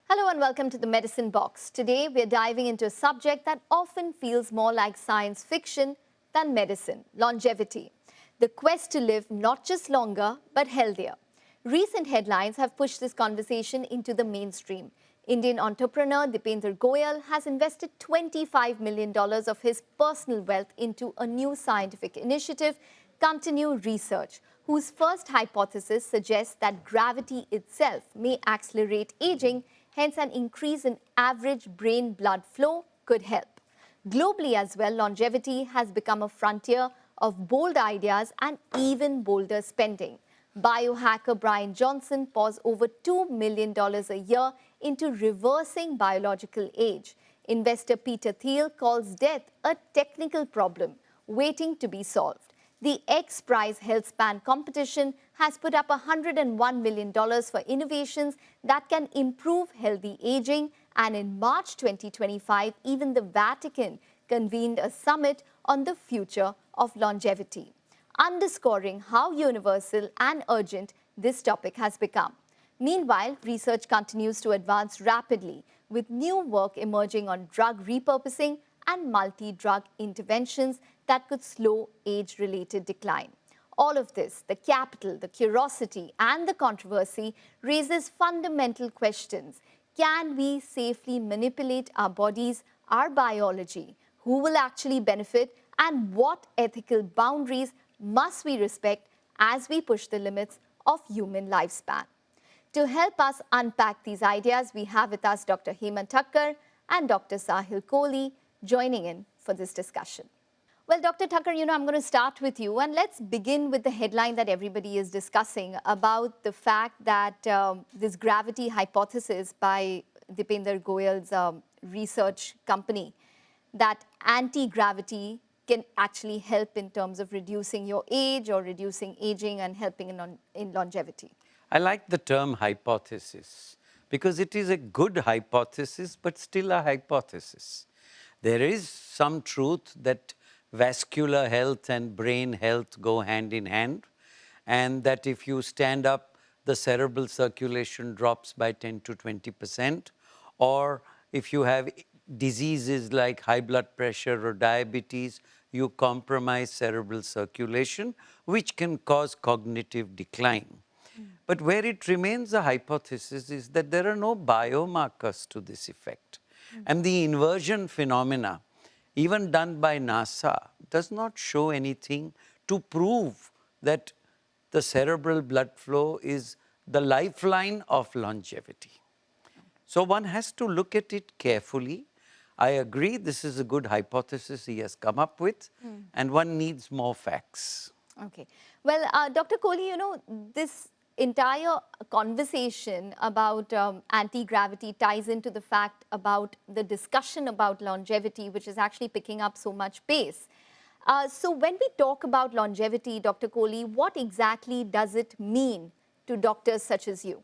Hello and welcome to the Medicine Box. Today we're diving into a subject that often feels more like science fiction than medicine: longevity. The quest to live not just longer but healthier. Recent headlines have pushed this conversation into the mainstream. Indian entrepreneur Dipender Goyal has invested $25 million of his personal wealth into a new scientific initiative, Continue Research, whose first hypothesis suggests that gravity itself may accelerate aging. Hence, an increase in average brain blood flow could help. Globally as well, longevity has become a frontier of bold ideas and even bolder spending. Biohacker Brian Johnson pours over $2 million a year into reversing biological age. Investor Peter Thiel calls death a technical problem waiting to be solved. The X Prize HealthSpan competition has put up $101 million for innovations that can improve healthy aging, and in March 2025, even the Vatican convened a summit on the future of longevity, underscoring how universal and urgent this topic has become. Meanwhile, research continues to advance rapidly, with new work emerging on drug repurposing and multi-drug interventions that could slow age-related decline. All of this, the capital, the curiosity, and the controversy, raises fundamental questions. Can we safely manipulate our bodies, our biology? Who will actually benefit? And what ethical boundaries must we respect as we push the limits of human lifespan? To help us unpack these ideas, we have with us Dr. Hemant Thakkar and Dr. Sahil Kohli joining in for this discussion. Well, Dr. Thakkar, I'm going to start with you, and let's begin with the headline that everybody is discussing about the fact that this gravity hypothesis by Dipender Goyal's research company, that anti-gravity can actually help in terms of reducing your age or reducing aging and helping in longevity. I like the term hypothesis because it is a good hypothesis, but still a hypothesis. There is some truth that vascular health and brain health go hand in hand, and that if you stand up, the cerebral circulation drops by 10 to 20%, or if you have diseases like high blood pressure or diabetes, you compromise cerebral circulation, which can cause cognitive decline. But where it remains a hypothesis is that there are no biomarkers to this effect. And the inversion phenomena, even done by NASA, does not show anything to prove that the cerebral blood flow is the lifeline of longevity. So one has to look at it carefully. I agree this is a good hypothesis he has come up with, and one needs more facts. Okay. Well, Dr. Kohli, this entire conversation about anti-gravity ties into the fact about the discussion about longevity, which is actually picking up so much pace. So when we talk about longevity, Dr. Kohli, what exactly does it mean to doctors such as you?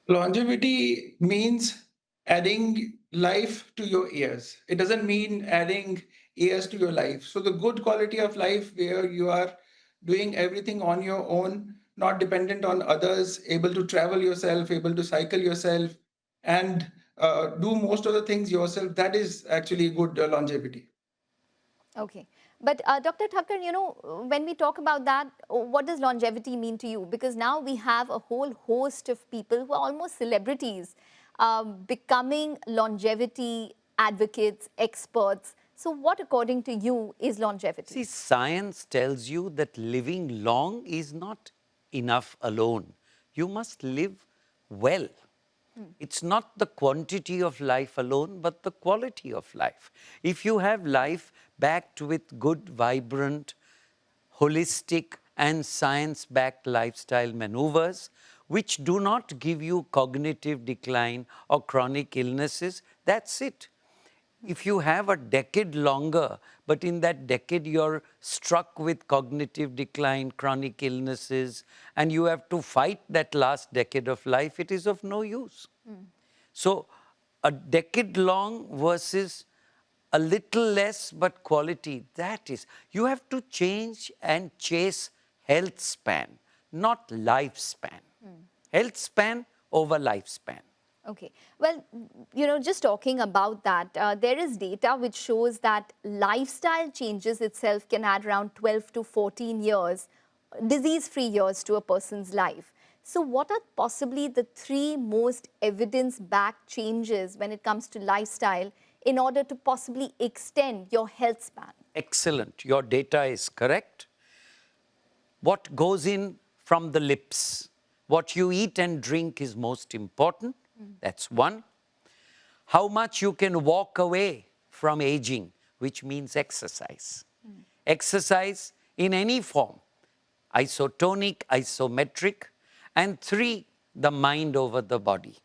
Longevity means adding life to your years. It doesn't mean adding years to your life. So the good quality of life where you are doing everything on your own, not dependent on others, able to travel yourself, able to cycle yourself, and do most of the things yourself, that is actually good longevity. Okay. But Dr. Thakkar, when we talk about that, what does longevity mean to you? Because now we have a whole host of people who are almost celebrities becoming longevity advocates, experts. So what, according to you, is longevity? See, science tells you that living long is not enough alone. You must live well. It's not the quantity of life alone, but the quality of life. If you have life backed with good, vibrant, holistic and science-backed lifestyle maneuvers, which do not give you cognitive decline or chronic illnesses, that's it. If you have a decade longer, but in that decade you're struck with cognitive decline, chronic illnesses, and you have to fight that last decade of life, it is of no use. So a decade long versus a little less but quality, that is, you have to change and chase health span, not lifespan. Health span over lifespan. Okay. Well, just talking about that, there is data which shows that lifestyle changes itself can add around 12 to 14 years, disease-free years to a person's life. So what are possibly the three most evidence-backed changes when it comes to lifestyle in order to possibly extend your health span? Excellent. Your data is correct. What goes in from the lips, what you eat and drink is most important. That's one. How much you can walk away from aging, which means exercise. Exercise in any form, isotonic, isometric. And three, the mind over the body.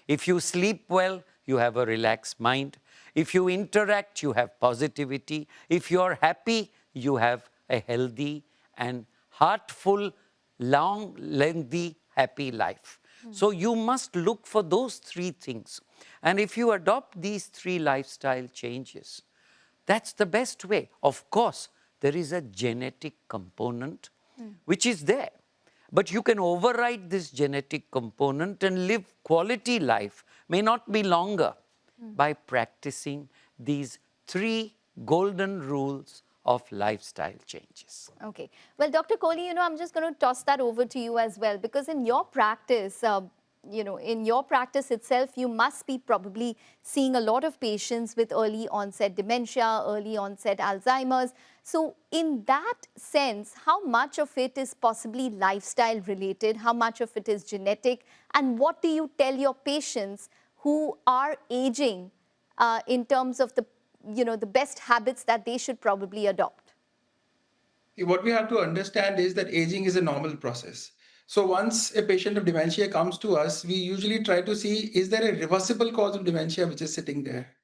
If you sleep well, you have a relaxed mind. If you interact, you have positivity. If you are happy, you have a healthy and heartful, long, lengthy, happy life. So you must look for those three things. And if you adopt these three lifestyle changes, that's the best way. Of course, there is a genetic component which is there. But you can override this genetic component and live quality life, may not be longer, by practicing these three golden rules of lifestyle changes. Okay. Well, Dr. Kohli, I'm just going to toss that over to you as well, because in your practice, in your practice itself, you must be probably seeing a lot of patients with early onset dementia, early onset Alzheimer's. So in that sense, how much of it is possibly lifestyle related? How much of it is genetic? And what do you tell your patients who are aging in terms of the best habits that they should probably adopt? What we have to understand is that aging is a normal process. So once a patient of dementia comes to us, we usually try to see, is there a reversible cause of dementia which is sitting there?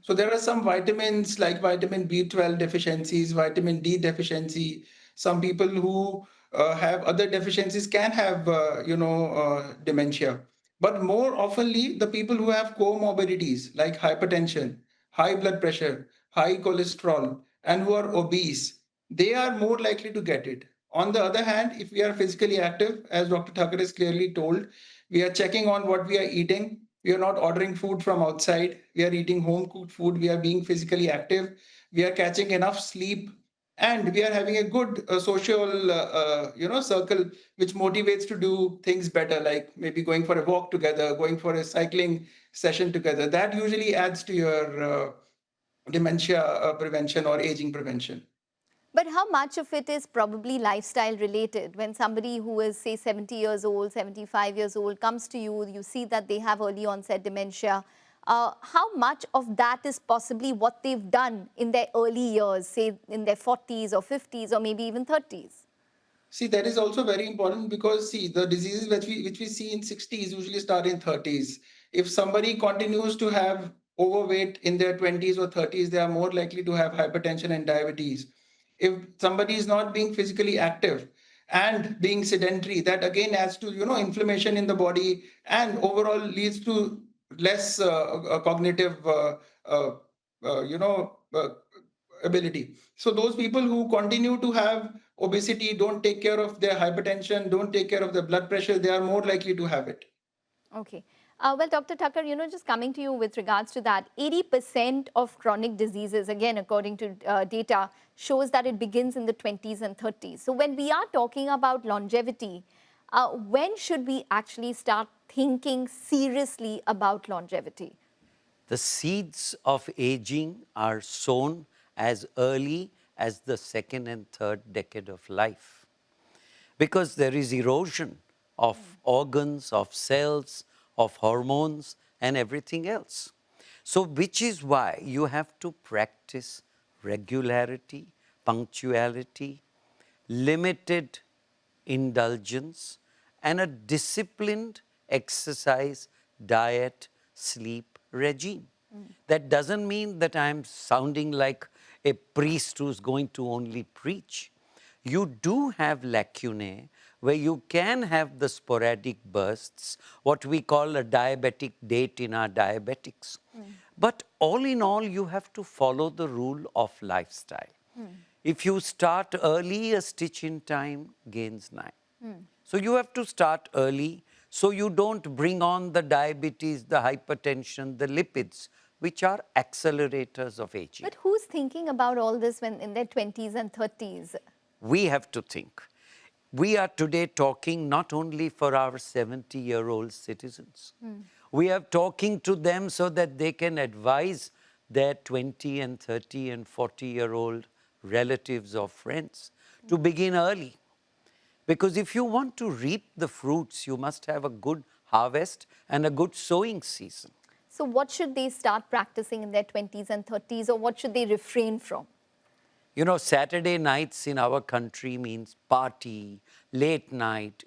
So there are some vitamins like vitamin B12 deficiencies, vitamin D deficiency. Some people who have other deficiencies can have, dementia. But more oftenly, the people who have comorbidities like hypertension, high blood pressure, high cholesterol, and who are obese, they are more likely to get it. On the other hand, if we are physically active, as Dr. Thakur has clearly told, we are checking on what we are eating. We are not ordering food from outside. We are eating home cooked food. We are being physically active. We are catching enough sleep, and we are having a good social, circle which motivates to do things better, like maybe going for a walk together, going for a cycling session together. That usually adds to your dementia prevention or aging prevention. But how much of it is probably lifestyle related? When somebody who is, say, 70 years old, 75 years old comes to you, you see that they have early onset dementia. How much of that is possibly what they've done in their early years, say in their 40s or 50s or maybe even 30s? See, that is also very important because see, the diseases which we see in 60s usually start in 30s. If somebody continues to have overweight in their 20s or 30s, they are more likely to have hypertension and diabetes. If somebody is not being physically active and being sedentary, that again adds to inflammation in the body and overall leads to less cognitive uh, you know uh, ability. So those people who continue to have obesity, don't take care of their hypertension, don't take care of their blood pressure, they are more likely to have it. Okay. Well, Dr. Thakur, just coming to you with regards to that, 80% of chronic diseases, again, according to data, shows that it begins in the 20s and 30s. So when we are talking about longevity, when should we actually start thinking seriously about longevity? The seeds of aging are sown as early as the second and third decade of life, because there is erosion of organs, of cells, of hormones, and everything else. So, which is why you have to practice regularity, punctuality, limited indulgence, and a disciplined exercise, diet, sleep regime. That doesn't mean that I'm sounding like a priest who's going to only preach. You do have lacunae where you can have the sporadic bursts, what we call a diabetic date in our diabetics. But all in all, you have to follow the rule of lifestyle. If you start early, a stitch in time gains 9. So you have to start early So you don't bring on the diabetes, the hypertension, the lipids, which are accelerators of aging. But who's thinking about all this when in their 20s and 30s? We have to think. We are today talking not only for our 70-year-old citizens. We are talking to them so that they can advise their 20 and 30 and 40-year-old relatives or friends to begin early. Because if you want to reap the fruits, you must have a good harvest and a good sowing season. So what should they start practicing in their 20s and 30s, or what should they refrain from? You know, Saturday nights in our country means party, late night,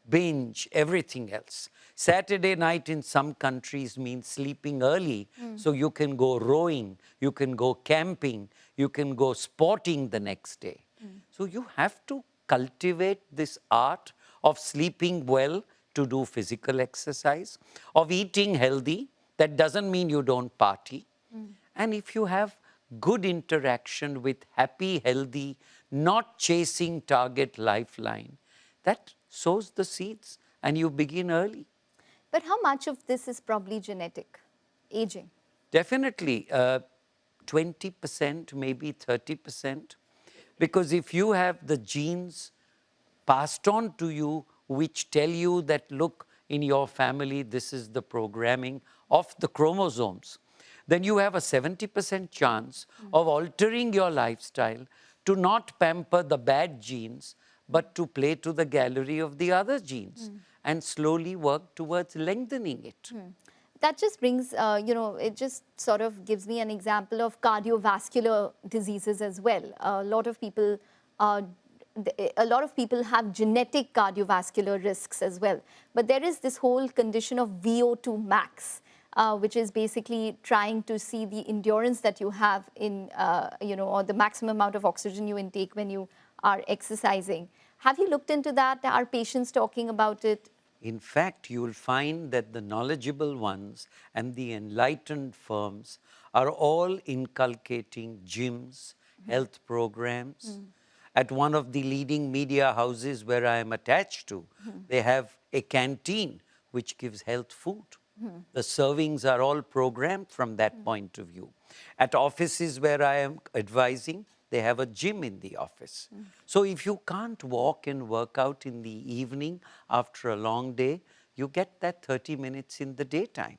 binge, everything else. Saturday night in some countries means sleeping early, so you can go rowing, you can go camping, you can go sporting the next day. So you have to cultivate this art of sleeping well to do physical exercise, of eating healthy. That doesn't mean you don't party. And if you have good interaction with happy, healthy, not chasing target lifeline, that sows the seeds and you begin early. But how much of this is probably genetic, aging? Definitely 20%, maybe 30%. Because if you have the genes passed on to you which tell you that, look, in your family, this is the programming of the chromosomes, then you have a 70% chance of altering your lifestyle to not pamper the bad genes, but to play to the gallery of the other genes and slowly work towards lengthening it. That just brings, it just sort of gives me an example of cardiovascular diseases as well. A lot of people have genetic cardiovascular risks as well. But there is this whole condition of VO2 max, which is basically trying to see the endurance that you have in, or the maximum amount of oxygen you intake when you are exercising. Have you looked into that? Are patients talking about it? In fact, you will find that the knowledgeable ones and the enlightened firms are all inculcating gyms, health programs. At one of the leading media houses where I am attached to, they have a canteen which gives health food. The servings are all programmed from that point of view. At offices where I am advising, they have a gym in the office. So if you can't walk and work out in the evening after a long day, you get that 30 minutes in the daytime.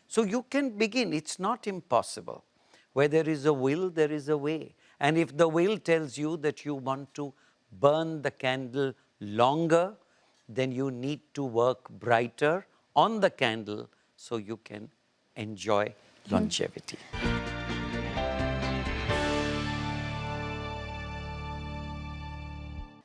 So you can begin. It's not impossible. Where there is a will, there is a way. And if the will tells you that you want to burn the candle longer, then you need to work brighter on the candle so you can enjoy longevity.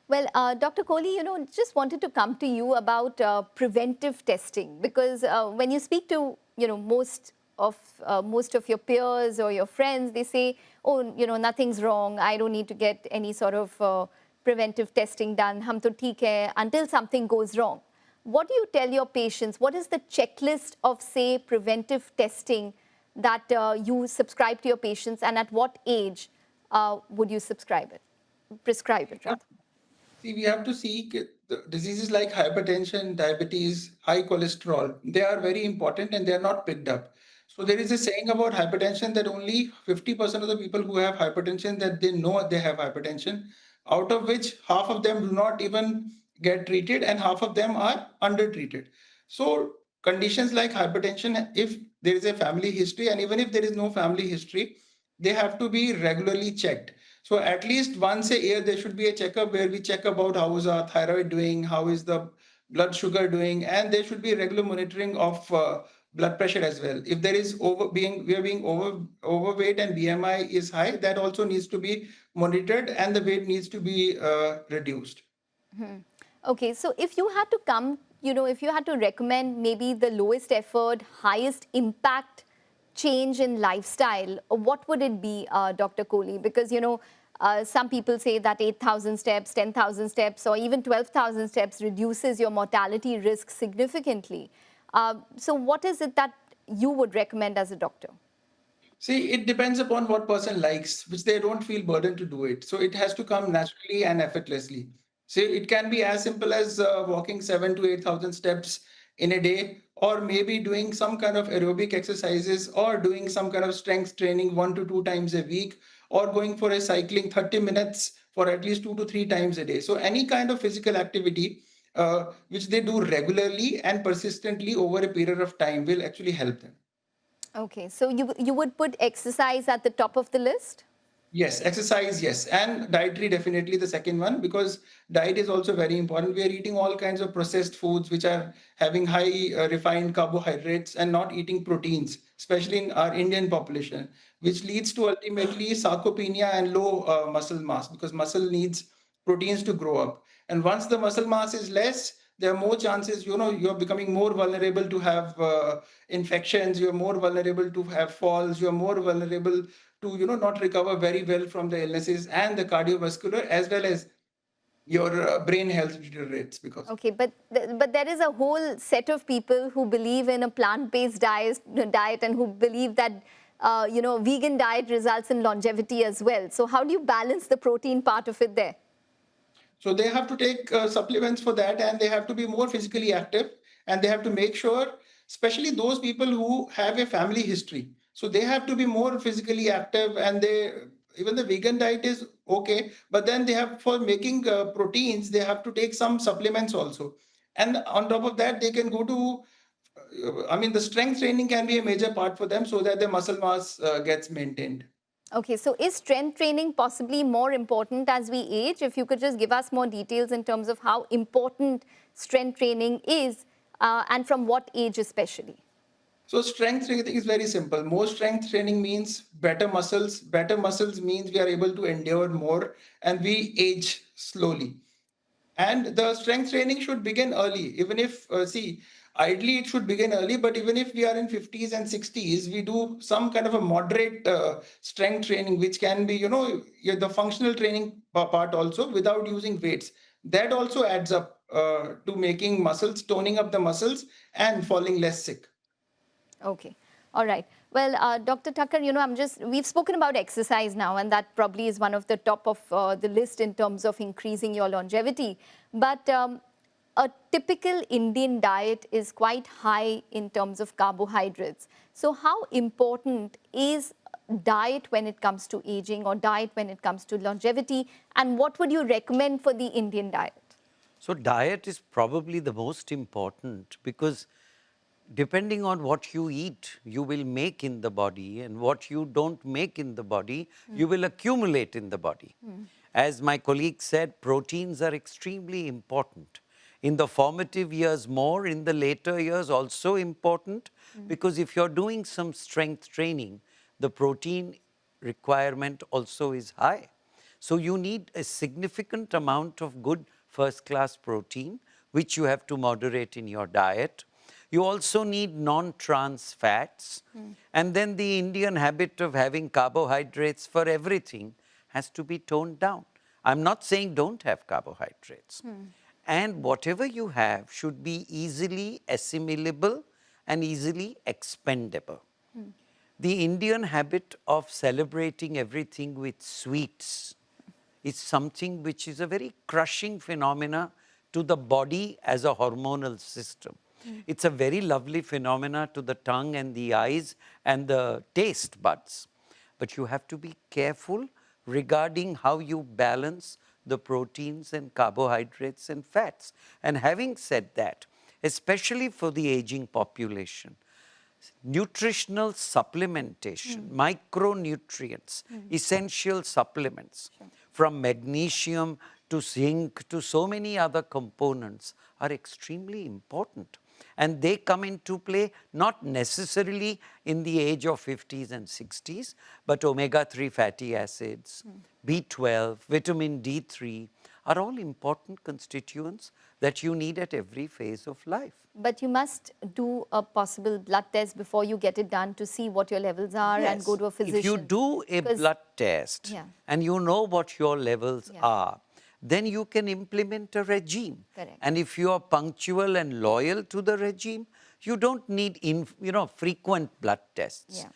Well, Dr. Kohli, just wanted to come to you about preventive testing, because when you speak to, most of your peers or your friends, they say, oh, nothing's wrong. I don't need to get any sort of preventive testing done. Hum to theek hai, until something goes wrong. What do you tell your patients? What is the checklist of, say, preventive testing that you subscribe to your patients, and at what age would you prescribe it rather? See, we have to see the diseases like hypertension, diabetes, high cholesterol. They are very important and they are not picked up. So there is a saying about hypertension that only 50% of the people who have hypertension, that they know they have hypertension, out of which half of them do not even get treated and half of them are undertreated. So conditions like hypertension, if there is a family history, and even if there is no family history, they have to be regularly checked. So at least once a year, there should be a checkup where we check about how is our thyroid doing, how is the blood sugar doing, and there should be regular monitoring of blood pressure as well. If there is we are being overweight and BMI is high, that also needs to be monitored and the weight needs to be reduced. Okay, so if you had to if you had to recommend maybe the lowest effort, highest impact change in lifestyle, what would it be, Dr. Kohli? Because, some people say that 8,000 steps, 10,000 steps, or even 12,000 steps reduces your mortality risk significantly. So what is it that you would recommend as a doctor? See, it depends upon what person likes, which they don't feel burdened to do it. So it has to come naturally and effortlessly. So it can be as simple as walking 7 to 8,000 steps in a day, or maybe doing some kind of aerobic exercises, or doing some kind of strength training 1 to 2 times a week, or going for a cycling 30 minutes for at least 2 to 3 times a day. So any kind of physical activity which they do regularly and persistently over a period of time will actually help them. Okay, so you would put exercise at the top of the list? Yes, exercise, yes. And dietary, definitely the second one, because diet is also very important. We are eating all kinds of processed foods which are having high refined carbohydrates and not eating proteins, especially in our Indian population, which leads to ultimately sarcopenia and low muscle mass, because muscle needs proteins to grow up. And once the muscle mass is less, there are more chances, you're becoming more vulnerable to have infections, you're more vulnerable to have falls, you're more vulnerable to not recover very well from the illnesses, and the cardiovascular as well as your brain health deteriorates because. Okay, but but there is a whole set of people who believe in a plant-based diet and who believe that vegan diet results in longevity as well. So how do you balance the protein part of it there? So they have to take supplements for that, and they have to be more physically active, and they have to make sure, especially those people who have a family history. So they have to be more physically active, and they even the vegan diet is okay, but then they have for making proteins, they have to take some supplements also. And on top of that, they can go to I mean, the strength training can be a major part for them so that the muscle mass gets maintained. Okay, so is strength training possibly more important as we age? If you could just give us more details in terms of how important strength training is and from what age especially. So strength training is very simple. More strength training means better muscles. Better muscles means we are able to endure more and we age slowly. And the strength training should begin early. Even if, ideally it should begin early, but even if we are in 50s and 60s, we do some kind of a moderate strength training, which can be, the functional training part also without using weights. That also adds up to making muscles, toning up the muscles and falling less sick. Okay. All right. Well, Dr. Tucker, we've spoken about exercise now, and that probably is one of the top of the list in terms of increasing your longevity. But a typical Indian diet is quite high in terms of carbohydrates. So how important is diet when it comes to aging or diet when it comes to longevity? And what would you recommend for the Indian diet? So diet is probably the most important because depending on what you eat, you will make in the body, and what you don't make in the body, you will accumulate in the body. As my colleague said, proteins are extremely important. In the formative years more, in the later years also important, because if you're doing some strength training, the protein requirement also is high. So you need a significant amount of good first-class protein, which you have to moderate in your diet. You also need non-trans fats. And then the Indian habit of having carbohydrates for everything has to be toned down. I'm not saying don't have carbohydrates. And whatever you have should be easily assimilable and easily expendable. The Indian habit of celebrating everything with sweets is something which is a very crushing phenomena to the body as a hormonal system. It's a very lovely phenomena to the tongue and the eyes and the taste buds. But you have to be careful regarding how you balance the proteins and carbohydrates and fats. And having said that, especially for the aging population, nutritional supplementation, micronutrients, essential supplements, from magnesium to zinc to so many other components are extremely important. And they come into play not necessarily in the age of 50s and 60s, but omega-3 fatty acids, B12, vitamin D3 are all important constituents that you need at every phase of life. But you must do a possible blood test before you get it done to see what your levels are and go to a physician. If you do a blood test and you know what your levels are, then you can implement a regime. Correct. And if you are punctual and loyal to the regime, you don't need frequent blood tests.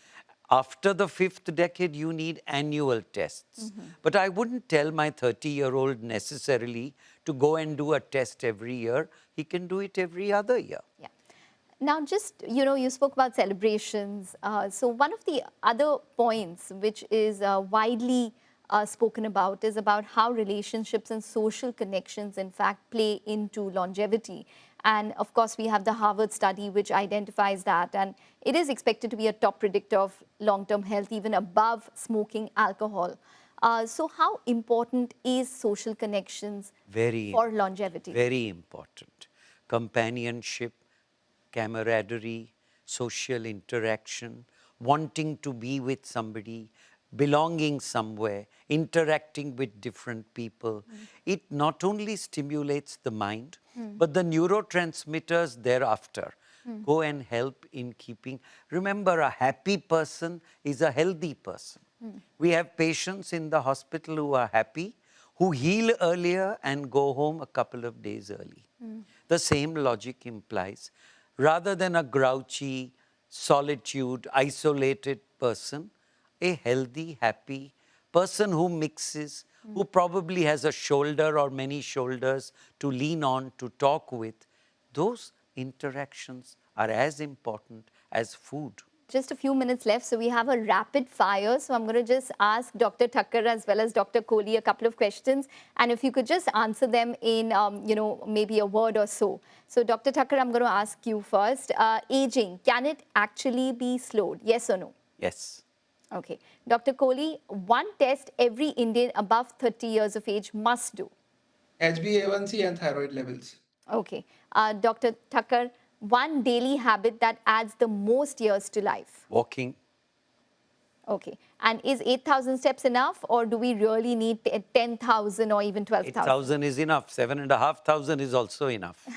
After the 5th decade, you need annual tests. But I wouldn't tell my 30-year-old necessarily to go and do a test every year. He can do it every other year. Now, just, you spoke about celebrations. So one of the other points which is widely spoken about is about how relationships and social connections, in fact, play into longevity. And of course, we have the Harvard study which identifies that. And it is expected to be a top predictor of long-term health, even above smoking alcohol. So how important is social connections for longevity? Very important. Companionship, camaraderie, social interaction, wanting to be with somebody, belonging somewhere, interacting with different people. It not only stimulates the mind, but the neurotransmitters thereafter go and help in keeping. Remember, a happy person is a healthy person. We have patients in the hospital who are happy, who heal earlier and go home a couple of days early. The same logic implies, rather than a grouchy, solitude, isolated person, a healthy, happy person who mixes, who probably has a shoulder or many shoulders to lean on, to talk with, those interactions are as important as food. Just a few minutes left, so we have a rapid fire. So I'm going to just ask Dr. Thakkar as well as Dr. Kohli a couple of questions, and if you could just answer them in, maybe a word or so. So Dr. Thakkar, I'm going to ask you first. Aging, can it actually be slowed? Yes or no? Yes. Okay. Dr. Kohli, one test every Indian above 30 years of age must do. HbA1c and thyroid levels. Okay. Dr. Thakkar, one daily habit that adds the most years to life. Walking. Okay. And is 8,000 steps enough, or do we really need 10,000 or even 12,000? 8,000 is enough. 7,500 is also enough.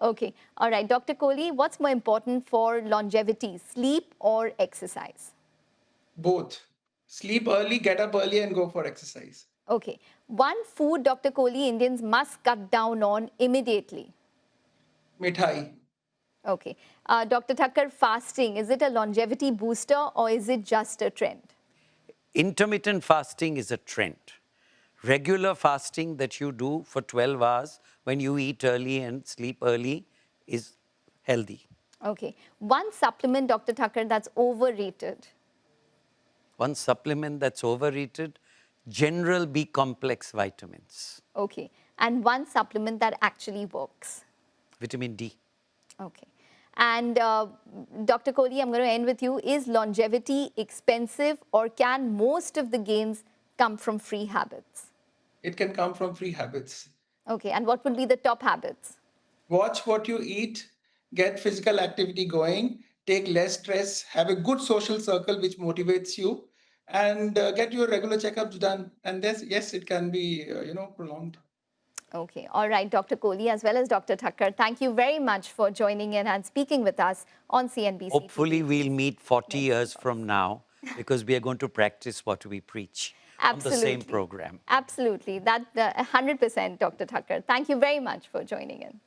Okay. All right. Dr. Kohli, what's more important for longevity, sleep or exercise? Both. Sleep early, get up early, and go for exercise. Okay. One food, Dr. Kohli, Indians must cut down on immediately. Mithai. Okay. Dr. Thakkar, fasting, is it a longevity booster or is it just a trend? Intermittent fasting is a trend. Regular fasting that you do for 12 hours when you eat early and sleep early is healthy. Okay. One supplement, Dr. Thakkar, that's overrated. One supplement that's overrated, general B complex vitamins. Okay. And one supplement that actually works. Vitamin D. Okay. And Dr. Kohli, I'm going to end with you. Is longevity expensive, or can most of the gains come from free habits? It can come from free habits. Okay. And what would be the top habits? Watch what you eat, get physical activity going, take less stress, have a good social circle which motivates you, and get your regular checkups done. And yes, it can be, prolonged. Okay. All right, Dr. Kohli as well as Dr. Thakkar, thank you very much for joining in and speaking with us on CNBC. Hopefully we'll meet 40 years from now, because we are going to practice what we preach on the same program. Absolutely. That 100%, Dr. Thakkar. Thank you very much for joining in.